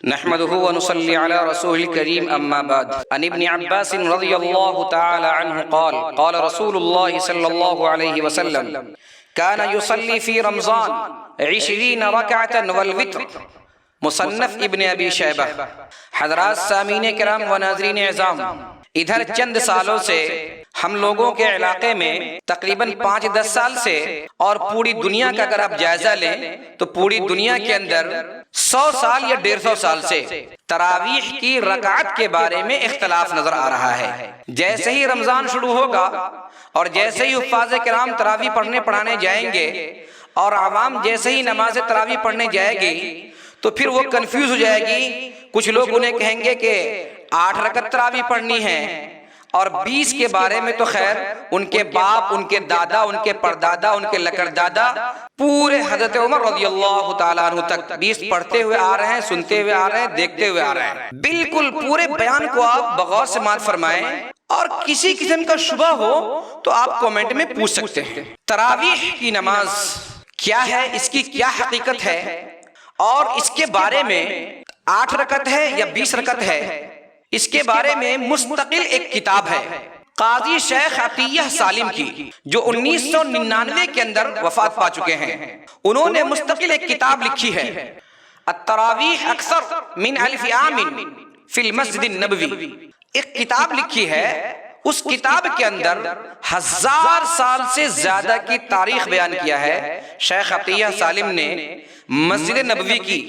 نحمده ونصلي على رسول الكريم أما بعد عن ابن عباس رضي الله تعالى عنه قال قال رسول الله صلى الله عليه وسلم كان يصلي في رمضان 20 ركعة والوتر مصنف ابن ابی شیبہ۔ حضرات سامعین کرام و ناظرین اعظام، ادھر چند سالوں سے ہم لوگوں کے علاقے میں تقریباً 5-10 سال سے اور پوری دنیا کا اگر آپ جائزہ لیں تو پوری دنیا کے اندر 100 سال یا 150 سال سے تراویح کی رکعت کے بارے میں اختلاف نظر آ رہا ہے۔ جیسے ہی رمضان شروع ہوگا اور جیسے ہی حفاظ کرام تراویح پڑھانے جائیں گے اور عوام جیسے ہی نماز تراویح پڑھنے جائے گی تو پھر وہ کنفیوز ہو جائے گی۔ کچھ لوگ انہیں کہیں گے کہ 8 رکعت تراویح پڑھنی ہے اور 20 کے بارے میں تو خیر ان کے باپ، ان کے دادا، ان کے پردادا، ان کے لکڑدادا پورے حضرت عمر رضی اللہ تعالیٰ عنہ تک 20 پڑھتے ہوئے آ رہے ہیں، سنتے ہوئے آ رہے ہیں، دیکھتے ہوئے آ رہے ہیں۔ بالکل پورے بیان کو آپ بغور سے سماعت فرمائیں اور کسی قسم کا شبہ ہو تو آپ کومنٹ میں پوچھ سکتے ہیں۔ تراویح کی نماز کیا ہے، اس کی کیا حقیقت ہے اور اس کے بارے میں 8 رکعت ہے یا 20 رکعت ہے، اس کے بارے میں مستقل ایک کتاب ہے قاضی شیخ عطیہ سالم کی، جو 1999 کے اندر وفات پا چکے ہیں۔ انہوں نے مستقل ایک کتاب لکھی ہے التراویح اکثر من الف عام فی المسجد النبوی، ایک کتاب لکھی ہے۔ اس کتاب کے اندر 1000 سال سے زیادہ کی تاریخ بیان کیا ہے شیخ عطیہ سالم نے۔ مسجد نبوی کی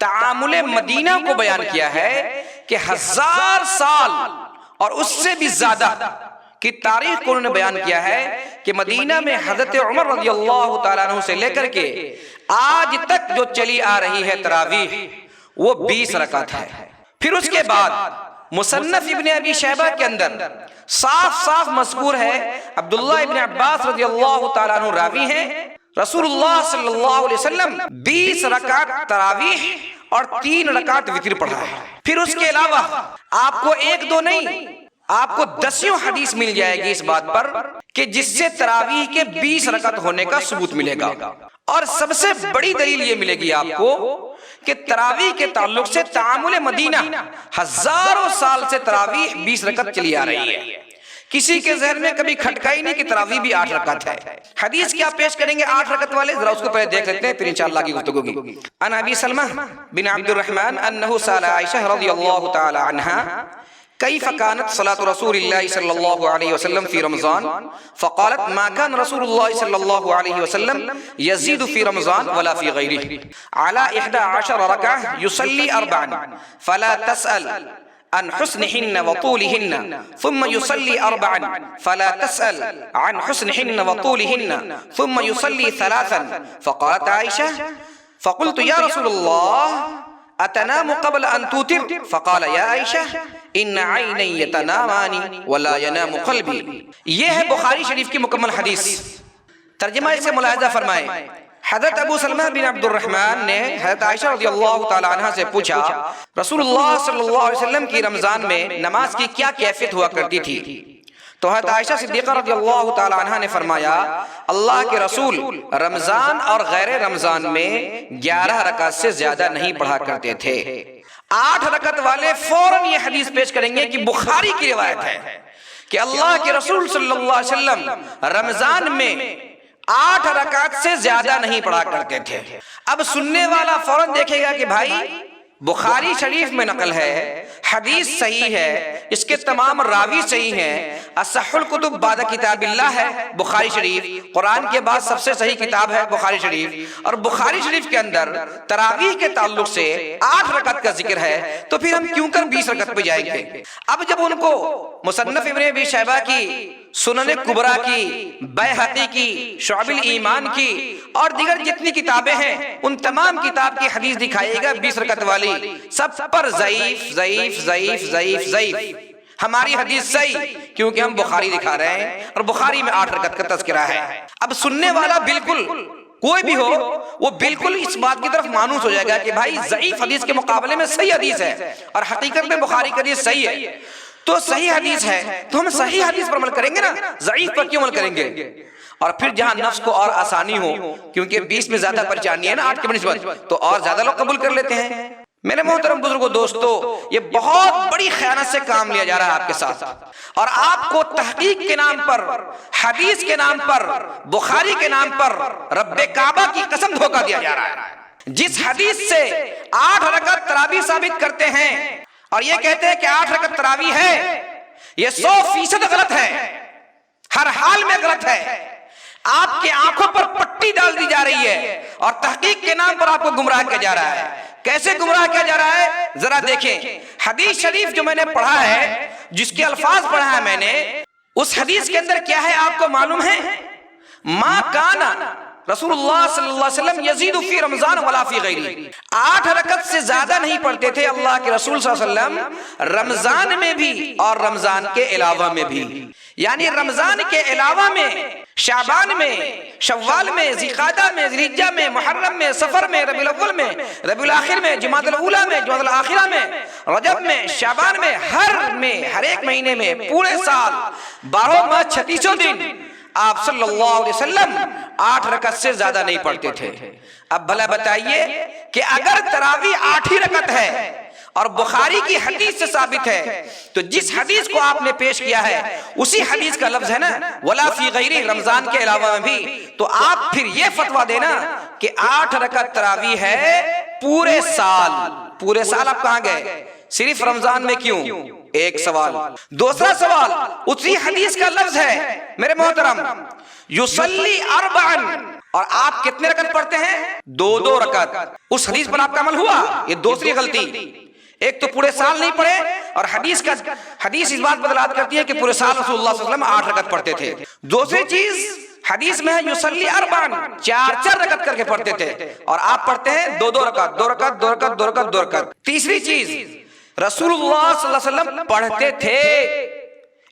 تعامل مدینہ کو بیان کیا ہے کہ 1000 سال اور اس سے بھی زیادہ کی تاریخ کو انہوں نے بیان کیا ہے کہ مدینہ میں حضرت عمر رضی اللہ تعالیٰ عنہ سے لے کر کے آج تک جو چلی آ رہی ہے تراویح وہ 20 رکعت ہے۔ پھر اس کے بعد مصنف ابن ابی شیبہ کے اندر صاف مذکور ہے، عبداللہ ابن عباس رضی اللہ تعالیٰ عنہ راوی ہیں، رسول اللہ صلی اللہ علیہ وسلم 20 رکعت تراویح اور 3 رکعت وتر پڑھا ہے۔ پھر اس کے علاوہ آپ کو 1-2 نہیں، آپ کو 10 حدیث مل جائے گی اس بات پر کہ جس سے تراویح کے 20 رکعت ہونے کا ثبوت ملے گا۔ اور سب سے بڑی دلیل یہ ملے گی آپ کو کہ تراویح کے تعلق سے تعامل مدینہ ہزاروں سال سے تراویح 20 رکعت چلی آ رہی ہے۔ کسی کے ذہن میں کبھی کھٹکا ہی نہیں کہ تراویح بھی 8 رکعت ہے۔ حدیث کیا پیش کریں گے 8 رکعت والے، ذرا اس کو پہلے دیکھ لیتے ہیں پھر انشاءاللہ کی گفتگو کی۔ عن ابی سلمہ بن عبد الرحمن انہ سأل عائشہ رضی اللہ تعالی عنہا كيف كانت صلاة رسول الله صلى الله عليه وسلم في رمضان فقالت ما كان رسول الله صلى الله عليه وسلم يزيد في رمضان ولا في غيره على 11 ركعة يصلي 4 فلا تسأل عن حسنهن وطولهن ثم يصلي 4 فلا تسأل عن حسنهن وطولهن ثم يصلي 3 فقالت عائشة فقلت يا رسول الله اتنام قبل ان توتر فقال یا عائشہ ان عینی یتنامان ولا ینام قلبی۔ یہ ہے بخاری شریف کی مکمل حدیث۔ ترجمہ اسے ملاحظہ فرمائیں۔ حضرت ابو سلمہ بن عبد الرحمن نے حضرت عائشہ رضی اللہ تعالی عنہ سے پوچھا رسول اللہ صلی اللہ علیہ وسلم کی رمضان میں نماز کی کیا کیفیت ہوا کرتی تھی؟ تو حضرت عائشہ صدیقہ رضی اللہ تعالی عنہ نے فرمایا اللہ کے رسول رمضان اور غیر رمضان میں 11 رکعت سے زیادہ نہیں پڑھا کرتے تھے۔ 8 رکعت والے فوراً یہ حدیث پیش کریں گے کہ بخاری کی روایت ہے کہ اللہ کے رسول صلی اللہ علیہ وسلم رمضان میں 8 رکعت سے زیادہ نہیں پڑھا کرتے تھے۔ اب سننے والا فوراً دیکھے گا کہ بھائی بخاری شریف میں نقل ہے، حدیث صحیح ہے، اس کے تمام راوی صحیح ہیں، اصح الکتب بعد کتاب اللہ ہے بخاری شریف، قرآن کے بعد سب سے صحیح کتاب ہے بخاری شریف، اور بخاری شریف کے اندر تراویح کے تعلق سے 8 رکعت کا ذکر ہے، تو پھر ہم کیوں کر 20 رکعت پہ جائیں گے؟ اب جب ان کو مصنف ابن ابی شیبہ کی، سنن کبریٰ کی، بیہقی کی، شعب الایمان کی اور دیگر جتنی کتابیں ہیں ان تمام کتاب کی حدیث دکھائے گا 20 رکعت والی، سب پر ضعیف۔ ہماری حدیث صحیح کیونکہ ہم بخاری دکھا رہے ہیں اور بخاری میں 8 رکعت کا تذکرہ ہے۔ اب سننے والا بالکل کوئی بھی ہو وہ بالکل اس بات کی طرف مانوس ہو جائے گا کہ بھائی ضعیف حدیث کے مقابلے میں صحیح حدیث ہے اور حقیقت میں بخاری کی حدیث صحیح ہے، تو صحیح حدیث ہے تو ہم صحیح حدیث پر عمل کریں گے نا، ضعیف پر کیوں عمل کریں گے؟ اور پھر جہاں نفس کو اور آسانی ہو، کیونکہ 20 میں زیادہ پریشانی ہے نا 8 کی بنسبت، تو اور زیادہ لوگ قبول کر لیتے ہیں۔ میرے محترم بزرگوں دوستو، یہ بہت بڑی خیانت سے کام لیا جا رہا ہے آپ کے ساتھ، اور آپ کو تحقیق کے نام پر، حدیث کے نام پر، بخاری کے نام پر رب کعبہ کی قسم دھوکہ دیا جا رہا ہے۔ جس حدیث سے 8 رکعت تراویح ثابت کرتے ہیں اور یہ کہتے ہیں کہ 8 رکعت تراویح ہے، یہ 100% غلط ہے، ہر حال میں غلط ہے۔ آپ کے آنکھوں پر پٹی ڈال دی جا رہی ہے اور تحقیق کے نام پر آپ کو گمراہ کیا جا رہا ہے۔ کیسے گمراہ کیا جا رہا ہے ذرا دیکھیں۔ حدیث شریف جو میں نے پڑھا ہے، جس کے الفاظ پڑھا ہے میں نے، اس حدیث کے اندر کیا ہے آپ کو معلوم ہے؟ ما کان رسول اللہ صلی اللہ علیہ وسلم یزید فی رمضان ولا فی غیری، 8 رکعت سے زیادہ نہیں پڑھتے تھے اللہ کے رسول صلی اللہ علیہ وسلم، رمضان میں بھی اور رمضان کے علاوہ میں بھی۔ یعنی رمضان کے علاوہ میں، شعبان میں، شوال میں، ذوالقعدہ میں، ذوالحجہ میں، محرم میں، سفر میں، ربیع الاول میں، ربیع الاخر میں، جمادی الاولیٰ میں، جمادی الاخرہ میں، رجب میں، شعبان میں، ہر ایک مہینے میں، پورے سال 12 ماہ 36 دن آپ صلی اللہ علیہ وسلم 8 رکعت سے زیادہ نہیں پڑھتے تھے۔ اب بھلا بتائیے کہ اگر تراویح 8 ہی رکعت ہے اور بخاری کی حدیث سے ثابت ہے، تو جس حدیث کو آپ نے پیش کیا ہے اسی حدیث کا لفظ ہے نا ولا فی غیری، رمضان کے علاوہ میں بھی، تو آپ پھر یہ فتویٰ دینا کہ 8 رکعت تراویح ہے پورے سال۔ پورے سال آپ کہاں گئے؟ صرف رمضان میں کیوں؟ ایک سوال۔ دوسرا سوال، اسی حدیث کا لفظ ہے میرے محترم یصلی 4، اور آپ کتنے رکعت پڑھتے ہیں؟ 2 رکعت۔ اس حدیث پر آپ کا عمل ہوا؟ یہ دوسری غلطی۔ ایک تو پورے سال نہیں پڑھے، اور حدیث اس بات پر دلالت کرتی ہے کہ پورے سال رسول اللہ صلی اللہ علیہ وسلم 8 رکعت پڑھتے تھے۔ دوسری چیز، حدیث میں ہے یصلی 4، 4 رکعت کر کے پڑھتے تھے، اور آپ پڑھتے ہیں 2 رکعت، 2 رکعت، 2 رکعت، 2 رکعت، 2 رکعت۔ تیسری چیز، رسول اللہ صلی اللہ علیہ وسلم پڑھتے تھے،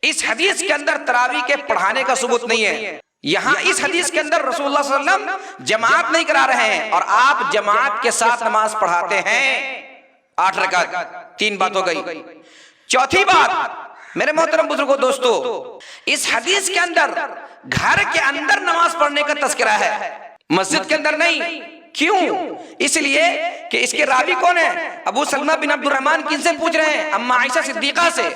اس حدیث کے اندر تراویح کے پڑھانے کا ثبوت نہیں ہے۔ یہاں اس حدیث کے اندر رسول اللہ صلی اللہ علیہ وسلم جماعت نہیں کرا رہے ہیں، اور آپ جماعت کے ساتھ نماز پڑھاتے ہیں 8 رکعت۔ 3 بات ہو گئی۔ چوتھی بات میرے محترم بزرگوں دوستو، اس حدیث کے اندر گھر کے اندر نماز پڑھنے کا تذکرہ ہے، مسجد کے اندر نہیں۔ کیوں؟ اس لیے کہ اس کے راوی کون ہیں؟ ابو سلمہ بن عبد الرحمن، کن سے پوچھ رہے ہیں؟ اما عائشہ صدیقہ سے۔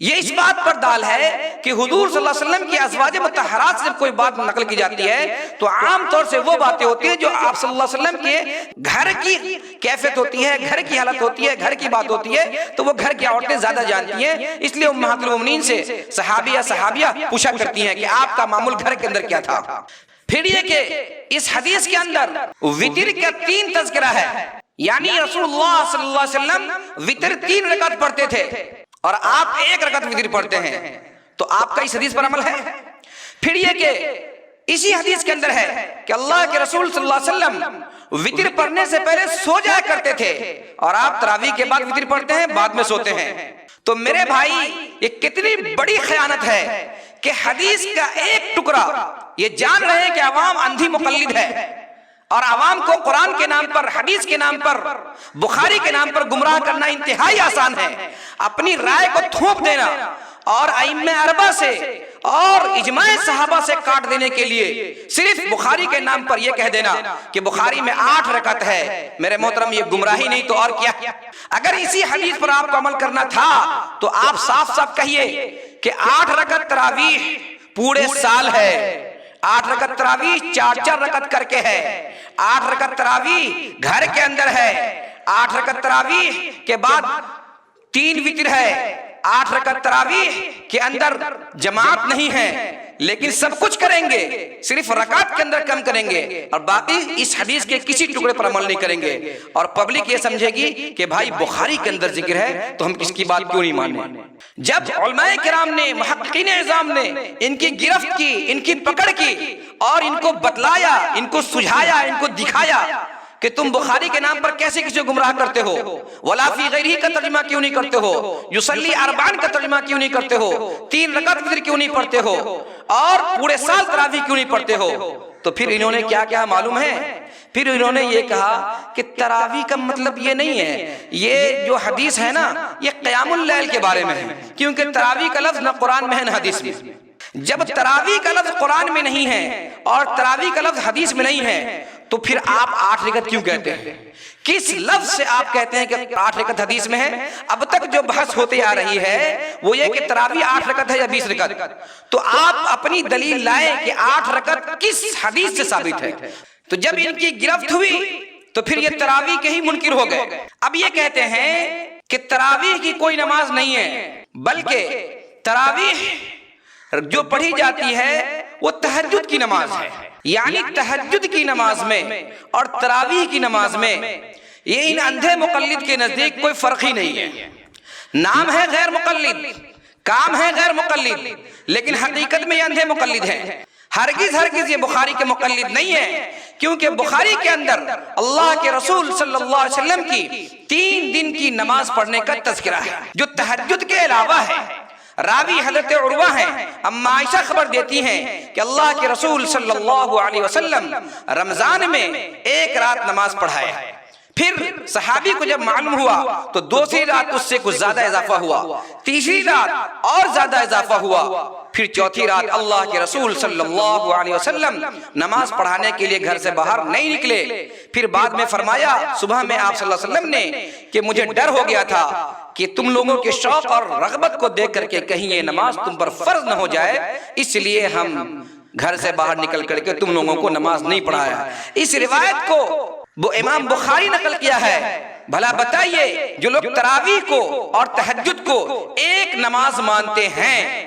یہ اس بات پر دال ہے کہ حضور صلی اللہ علیہ وسلم کی ازواج مطہرات سے کوئی بات نقل کی جاتی ہے تو عام طور سے وہ باتیں ہوتی ہیں جو آپ صلی اللہ علیہ وسلم کے گھر کی کیفیت ہوتی ہے، گھر کی حالت ہوتی ہے، گھر کی بات ہوتی ہے، تو وہ گھر کی عورتیں زیادہ جانتی ہیں۔ اس لیے امہات المومنین سے صحابیہ پوچھا کرتی ہیں کہ آپ کا معمول گھر کے اندر کیا تھا۔ پھر یہ کہ اس حدیث کے اندر وتر کا 3 تذکرہ ہے، یعنی رسول اللہ صلی اللہ علیہ وسلم وتر 3 رکعت پڑھتے تھے اور آپ 1 رکعت وتر پڑھتے ہیں، تو آپ کا اس حدیث پر عمل ہے۔ پھر یہ کہ اسی حدیث کے اندر ہے کہ اللہ کے رسول صلی اللہ علیہ وسلم وتر پڑھنے سے پہلے سو جایا کرتے تھے، اور آپ تراویح کے بعد وتر پڑھتے ہیں، بعد میں سوتے ہیں۔ تو میرے بھائی، یہ کتنی بڑی خیانت ہے کہ حدیث کا ایک ٹکڑا، یہ جان رہے ہیں کہ عوام اندھی مقلد ہے، اور عوام کو قرآن کے نام پر، حدیث کے نام پر، بخاری کے نام پر گمراہ کرنا انتہائی آسان ہے۔ اپنی رائے کو تھوپ دینا اور ائمہ اربعہ سے اور اجماع صحابہ سے کاٹ دینے کے لیے صرف بخاری کے نام پر یہ کہہ دینا کہ بخاری میں 8 رکعت ہے، میرے محترم یہ گمراہی نہیں تو اور کیا؟ اگر اسی حدیث پر آپ کو عمل کرنا تھا تو آپ صاف صاف کہیے کہ 8 رکعت تراویح پورے سال ہے، 8 رکعت تراویح 4 رکعت کر کے ہے، 8 رکعت تراویح گھر کے اندر ہے، 8 رکعت تراویح کے بعد 3 وتر ہے، 8 رکعت تراویح کے اندر جماعت نہیں ہے، لیکن سب کچھ کریں گے، صرف رکعت کے اندر کم کریں گے، اور باقی اس حدیث کے کسی ٹکڑے پر عمل نہیں کریں گے، اور پبلک یہ سمجھے گی کہ بھائی بخاری کے اندر ذکر ہے تو ہم کس کی بات کیوں نہیں مانیں۔ جب علماء کرام نے، محققین اعظام نے ان کی گرفت کی، ان کی پکڑ کی، اور ان کو بتلایا، ان کو سجھایا، ان کو دکھایا کہ تم بخاری کے نام پر کیسے کسی کو گمراہ کرتے ہو، ولا فی غیرہ کا ترجمہ کیوں نہیں کرتے ہو، یصلی 4 کا ترجمہ کیوں نہیں کرتے ہو، 3 رکعت وتر کیوں نہیں پڑھتے ہو، اور پورے سال تراویح کیوں نہیں پڑھتے ہو؟ تو پھر انہوں نے کیا کہا معلوم ہے؟ پھر انہوں نے یہ کہا کہ تراویح کا مطلب یہ نہیں ہے، یہ جو حدیث ہے نا یہ قیام اللیل کے بارے میں ہے، کیونکہ تراویح کا لفظ نہ قرآن میں ہے نہ حدیث میں۔ جب تراویح کا لفظ قرآن میں نہیں ہے اور تراویح کا لفظ حدیث میں نہیں ہے تو پھر آپ 8 رکعت کیوں کہتے ہیں؟ کس لفظ سے آپ کہتے ہیں کہ 8 رکعت حدیث میں ہے؟ اب تک جو بحث ہوتے آ رہی ہے وہ یہ کہ تراویح 8 رکعت ہے یا 20 رکعت، تو آپ اپنی دلیل لائیں کہ 8 رکعت کس حدیث سے ثابت ہے۔ تو جب ان کی گرفت ہوئی تو پھر یہ تراویح کے ہی منکر ہو گئے۔ اب یہ کہتے ہیں کہ تراویح کی کوئی نماز نہیں ہے، بلکہ تراویح جو پڑھی جاتی ہے وہ تہجد کی نماز ہے، یعنی تہجد کی نماز میں اور تراویح کی نماز میں یہ ان اندھے مقلد کے نزدیک کوئی فرق ہی نہیں ہے۔ نام ہے غیر مقلد، کام ہے غیر مقلد، لیکن حقیقت میں یہ اندھے مقلد ہیں۔ ہرگز یہ بخاری کے مقلد نہیں ہے، کیونکہ بخاری کے اندر اللہ کے رسول صلی اللہ علیہ وسلم کی 3 دن کی نماز پڑھنے کا تذکرہ ہے، جو تہجد کے علاوہ ہے۔ راوی حضرت عروہ ہیں، اما عائشہ خبر دیتی ہیں کہ اللہ کے رسول صلی اللہ علیہ وسلم رمضان میں 1 رات نماز پڑھائے، پھر صحابی کو جب معلوم ہوا تو دوسری رات اس سے کچھ زیادہ اضافہ ہوا، تیسری رات اور زیادہ اضافہ ہوا، پھر چوتھی رات اللہ کے رسول صلی اللہ علیہ وسلم نماز پڑھانے کے لیے گھر سے باہر نہیں نکلے۔ پھر بعد میں فرمایا صبح میں آپ صلی اللہ علیہ وسلم نے کہ مجھے ڈر ہو گیا تھا کہ تم لوگوں کے شوق اور رغبت کو دیکھ کر کے کہیں یہ نماز تم پر فرض نہ ہو جائے، اس لیے ہم گھر سے باہر نکل کر کے تم لوگوں کو نماز نہیں پڑھایا۔ اس روایت کو وہ امام بخاری نقل کیا ہے۔ بھلا بتائیے جو لوگ تراویح کو اور تہجد کو ایک نماز مانتے ہیں،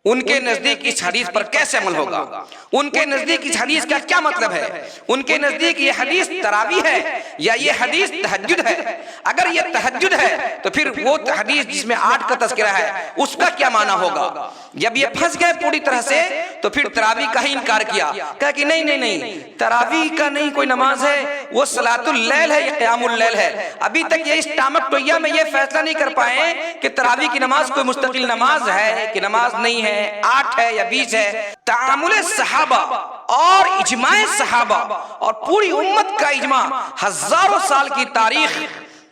ان کے نزدیک اس حدیث پر کیسے عمل ہوگا؟ ان کے نزدیک اس حدیث کا کیا مطلب ہے؟ ان کے نزدیک یہ حدیث تراویح ہے یا یہ حدیث تہجد ہے؟ اگر یہ تہجد ہے تو پھر وہ حدیث جس میں 8 کا تذکرہ ہے اس کا کیا معنی ہوگا؟ جب یہ پھنس گئے پوری طرح سے تو پھر تراویح کا ہی انکار کیا، کہا کہ نہیں تراویح کا نہیں کوئی نماز ہے، وہ صلاۃ اللیل ہے، یہ قیام اللیل ہے۔ ابھی تک یہ اس ٹامک ٹوئیا میں یہ فیصلہ نہیں کر پائے کہ تراویح کی نماز کوئی مستقل نماز ہے کہ نماز نہیں ہے، 8 ہے یا 20 ہے۔ تعامل صحابہ اور اجماع صحابہ اور پوری امت کا اجماع، ہزاروں سال کی تاریخ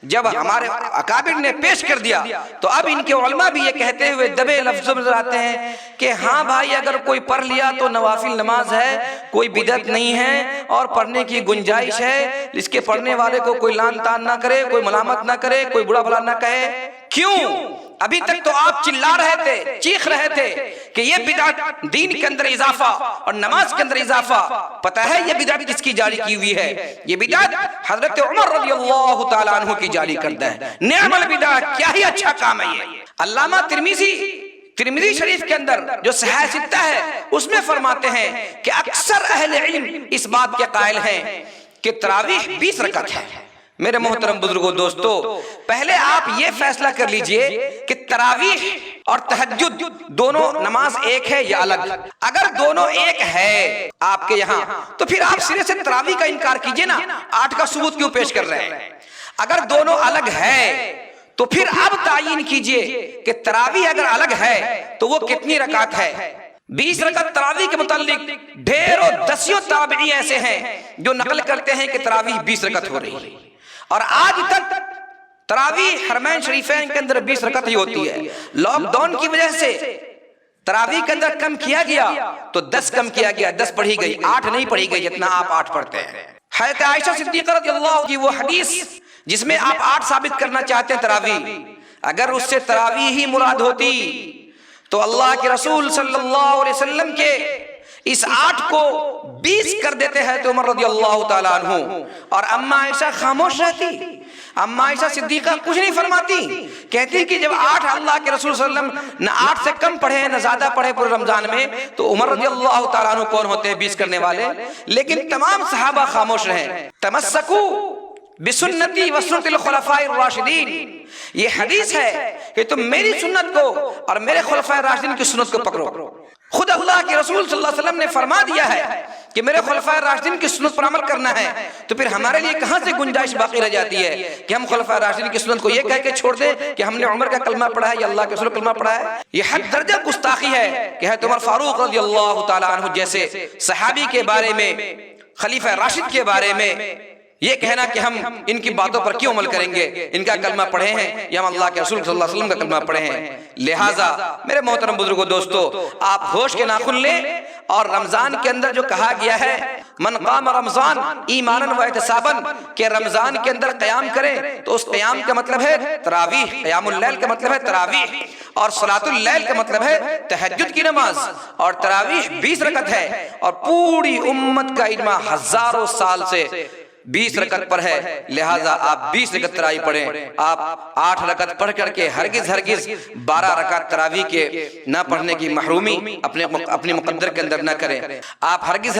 جب ہمارے اکابر نے پیش کر دیا تو اب ان کے علماء بھی یہ کہتے ہوئے دبے لفظوں میں آتے ہیں کہ ہاں بھائی اگر کوئی پڑھ لیا تو نوافل نماز ہے، کوئی بدعت نہیں ہے اور پڑھنے کی گنجائش ہے، اس کے پڑھنے والے کو کوئی لان تان نہ کرے، کوئی ملامت نہ کرے، کوئی برا بھلا نہ کہے۔ کیوں؟ ابھی تک تو آپ چلا رہے تھے، چیخ رہے تھے کہ یہ بدعت دین کے اندر اضافہ اور نماز کے اندر اضافہ۔ پتہ ہے یہ بدعت کس کی جاری کی ہوئی ہے؟ یہ بدعت حضرت عمر رضی اللہ تعالیٰ عنہ کی جاری کردہ ہے۔ نعم البدعت، کیا ہی اچھا کام ہے یہ۔ علامہ ترمذی شریف کے اندر جو صحیح ستہ ہے اس میں فرماتے ہیں کہ اکثر اہل علم اس بات کے قائل ہیں کہ تراویح 20 رکعت ہے۔ میرے محترم بزرگوں دوستو، پہلے آپ یہ فیصلہ کر لیجئے کہ تراویح اور تہجد دونوں نماز ایک ہے یا الگ؟ اگر دونوں ایک ہے آپ کے یہاں تو پھر آپ سرے سے تراویح کا انکار کیجئے نا، 8 کا ثبوت کیوں پیش کر رہے ہیں؟ اگر دونوں الگ ہے تو پھر اب تعین کیجئے کہ تراویح اگر الگ ہے تو وہ کتنی رکعت ہے۔ 20 رکعت تراویح کے متعلق ڈھیروں دسیوں تابعی ایسے ہیں جو نقل کرتے ہیں کہ تراویح 20 رکعت ہو رہی ہے، اور آج تک تراویح حرمین شریفین کے اندر 20 رکعت ہی ہوتی ہے۔ لاک ڈاؤن کی وجہ سے تراویح کے اندر کم کیا گیا تو 10 کم کیا گیا، 10 پڑھی گئی، 8 نہیں پڑھی گئی جتنا آپ 8 پڑھتے ہیں۔ حضرت عائشہ صدیقہ رضی اللہ کی وہ حدیث جس میں آپ 8 ثابت کرنا چاہتے ہیں تراویح، اگر اس سے تراویح ہی مراد ہوتی تو اللہ کے رسول صلی اللہ علیہ وسلم کے اس 8 کو 20 کر دیتے ہیں تو عمر رضی اللہ تعالیٰ عنہ، اور اما عائشہ خاموش رہتی۔ اما عائشہ صدیقہ کچھ نہیں فرماتی، کہتی کہ جب 8 اللہ کے رسول صلی اللہ علیہ وسلم نہ 8 سے کم پڑھے نہ زیادہ پڑھے پورے رمضان میں تو عمر رضی اللہ تعالیٰ عنہ کون ہوتے ہیں 20 کرنے والے؟ لیکن تمام صحابہ خاموش رہے۔ تمسکو بسنتی وسنت الخلفاء الراشدین، یہ حدیث ہے کہ تم میری سنت کو اور میرے خلفاء راشدین کی سنت کو پکڑو۔ خود اللہ کے رسول صلی اللہ علیہ وسلم نے فرما دیا ہے کہ میرے خلفاء راشدین کی سنت پر عمل کرنا ہے، تو پھر ہمارے لیے کہاں سے گنجائش باقی رہ جاتی ہے کہ ہم خلفاء راشدین کی سنت کو یہ کہہ کے چھوڑ دیں کہ ہم نے عمر کا کلمہ پڑھا ہے یا اللہ کے رسول کا کلمہ پڑھا ہے؟ یہ حد درجہ گستاخی ہے کہ حضرت عمر فاروق رضی اللہ تعالیٰ عنہ جیسے صحابی کے بارے میں، خلیفہ راشد کے بارے میں یہ کہنا کہ ہم ان کی باتوں پر کیوں عمل کریں گے، ان کا کلمہ پڑھے ہیں یا ہم اللہ کے رسول صلی اللہ علیہ وسلم کا کلمہ پڑھے ہیں۔ لہٰذا میرے محترم بزرگوں دوستو، آپ ہوش کے ناخن لیں اور رمضان کے اندر جو کہا گیا ہے من قام رمضان ایمانا و احتسابا کہ رمضان کے اندر قیام کریں، تو اس قیام کا مطلب ہے تراویح، قیام اللیل کا مطلب ہے تراویح، اور صلاۃ اللیل کا مطلب ہے تہجد کی نماز، اور تراویح 20 رکعت ہے، اور پوری امت کا اجماع ہزاروں سال سے 20 رکعت پر ہے، لہٰذا آپ 20 رکعت تراویح پڑھیں۔ آپ 8 رکعت پڑھ کر کے ہرگز 12 رکعت تراویح کے نہ پڑھنے کی محرومی اپنے مقدر کے اندر نہ کریں۔ آپ ہرگز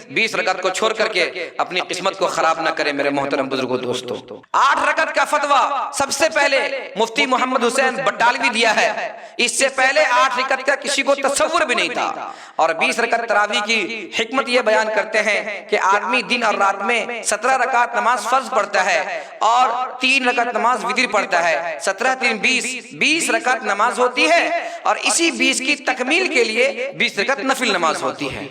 20 رکعت کو چھوڑ کر کے اپنی قسمت کو خراب نہ کریں میرے محترم بزرگوں دوستو۔ 8 رکعت کا فتویٰ سب سے پہلے مفتی محمد حسین بٹالوی دیا ہے، اس سے پہلے 8 رکعت کا کسی کو تصور بھی نہیں تھا۔ اور 20 رکعت تراویح کی حکمت یہ بیان کرتے ہیں کہ آدمی دن اور رات میں 17 رکعت نماز فرض پڑھتا ہے اور 3 رکعت نماز وتر پڑھتا ہے، 17 3 20 رکعت نماز ہوتی ہے، اور اسی 20 کی تکمیل کے لیے 20 رکعت نفل نماز ہوتی ہے۔